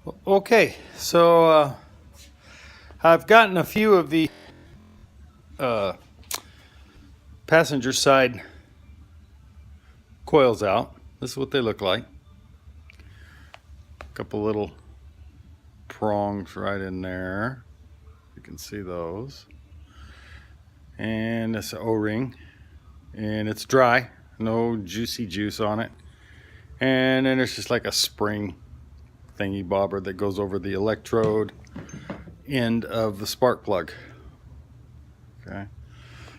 Okay, so I've gotten a few of the uh, passenger side coils out. This is what they look like. A couple little prongs right in there. You can see those. And this O-ring. And it's dry. No juicy juice on it. And then there's just like a spring thingy bobber that goes over the electrode end of the spark plug. Okay.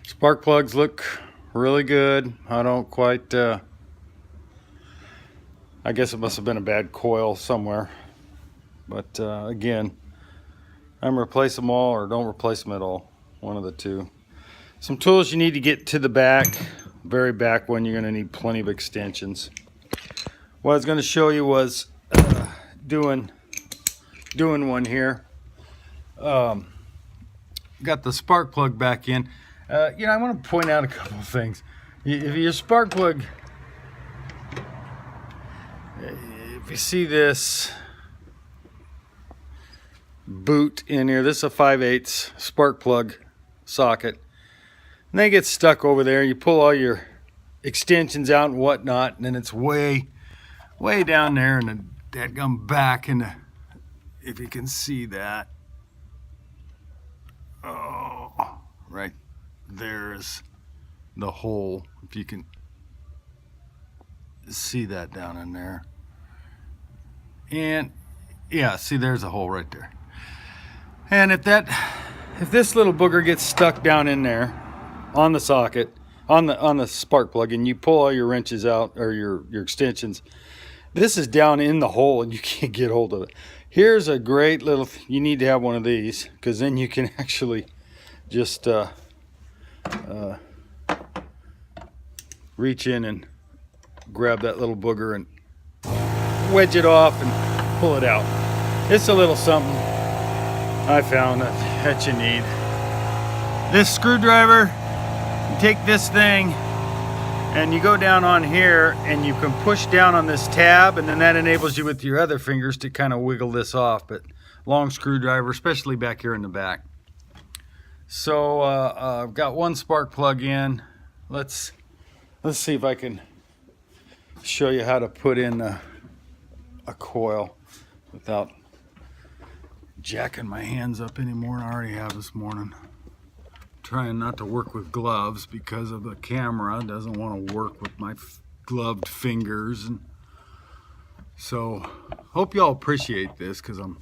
Spark plugs look really good. I don't quite I guess it must have been a bad coil somewhere, but again, I'm replace them all or don't replace them at all, one of the two. Some tools you need to get to the back, very back one. You're going to need plenty of extensions. What I was going to show you was doing one here. Got the spark plug back in. I want to point out a couple of things. If your spark plug, if you see this boot in here, this is a 5/8 spark plug socket, and they get stuck over there. You pull all your extensions out and whatnot, and then it's way down there in the dadgum back. And if you can see that, oh, right there's the hole. If you can see that down in there, and yeah, see, there's a hole right there. And if this little booger gets stuck down in there on the socket, on the spark plug, and you pull all your wrenches out or your extensions, this is down in the hole and you can't get hold of it. Here's a great little, you need to have one of these, because then you can actually just reach in and grab that little booger and wedge it off and pull it out. It's a little something I found that you need. This screwdriver, you take this thing and you go down on here and you can push down on this tab, and then that enables you with your other fingers to kind of wiggle this off. But long screwdriver, especially back here in the back. So I've got one spark plug in. Let's see if I can show you how to put in a coil without jacking my hands up anymore. I already have this morning. Trying not to work with gloves because of the camera. It doesn't want to work with my gloved fingers. And so hope y'all appreciate this, because I'm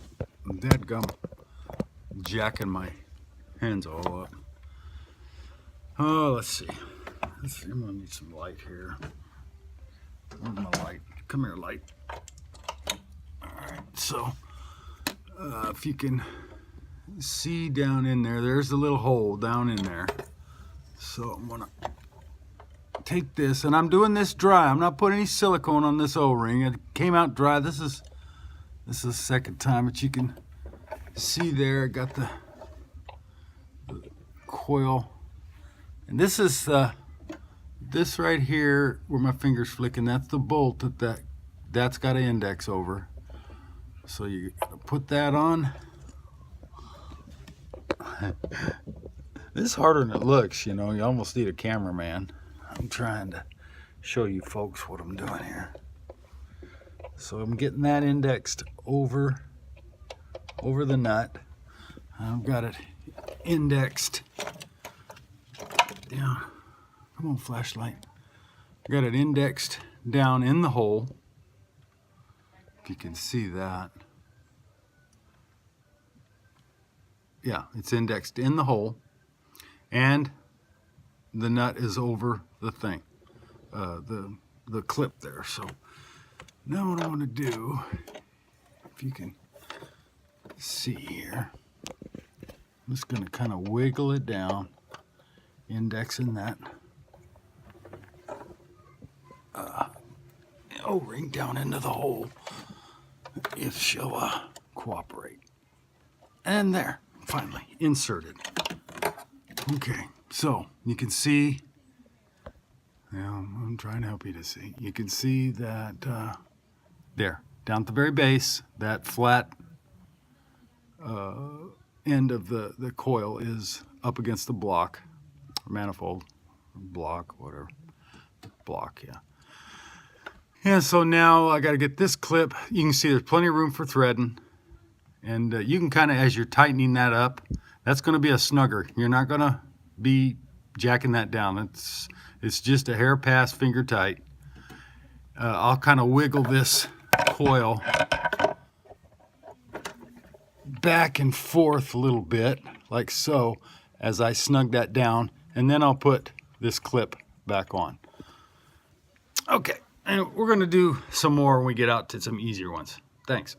dadgum jacking my hands all up. Oh, let's see. I'm gonna need some light here. Where's my light? Come here, light. All right, so if you can see down in there, there's a little hole down in there. So I'm gonna take this, and I'm doing this dry. I'm not putting any silicone on this O-ring. It came out dry. This is the second time, but you can see there I got the coil, and this is this right here where my finger's flicking. That's the bolt that's got an index over. So you put that on. This is harder than it looks, you know. You almost need a cameraman. I'm trying to show you folks what I'm doing here. So I'm getting that indexed over the nut. I've got it indexed. Yeah, come on, flashlight. I got it indexed down in the hole. If you can see that. Yeah, it's indexed in the hole, and the nut is over the thing, the clip there. So now what I want to do, if you can see here, I'm just going to kind of wiggle it down, indexing that O-ring down into the hole, if she'll cooperate. And there, finally inserted. Okay, so you can see, I'm trying to help you to see. You can see that there, down at the very base, that flat end of the coil is up against the block, manifold, block, whatever, block, yeah. And so now I got to get this clip. You can see there's plenty of room for threading, and you can kind of, as you're tightening that up, that's going to be a snugger. You're not going to be jacking that down. It's just a hair past finger tight. I'll kind of wiggle this coil back and forth a little bit, like so, as I snug that down, and then I'll put this clip back on. Okay, and we're going to do some more when we get out to some easier ones. Thanks.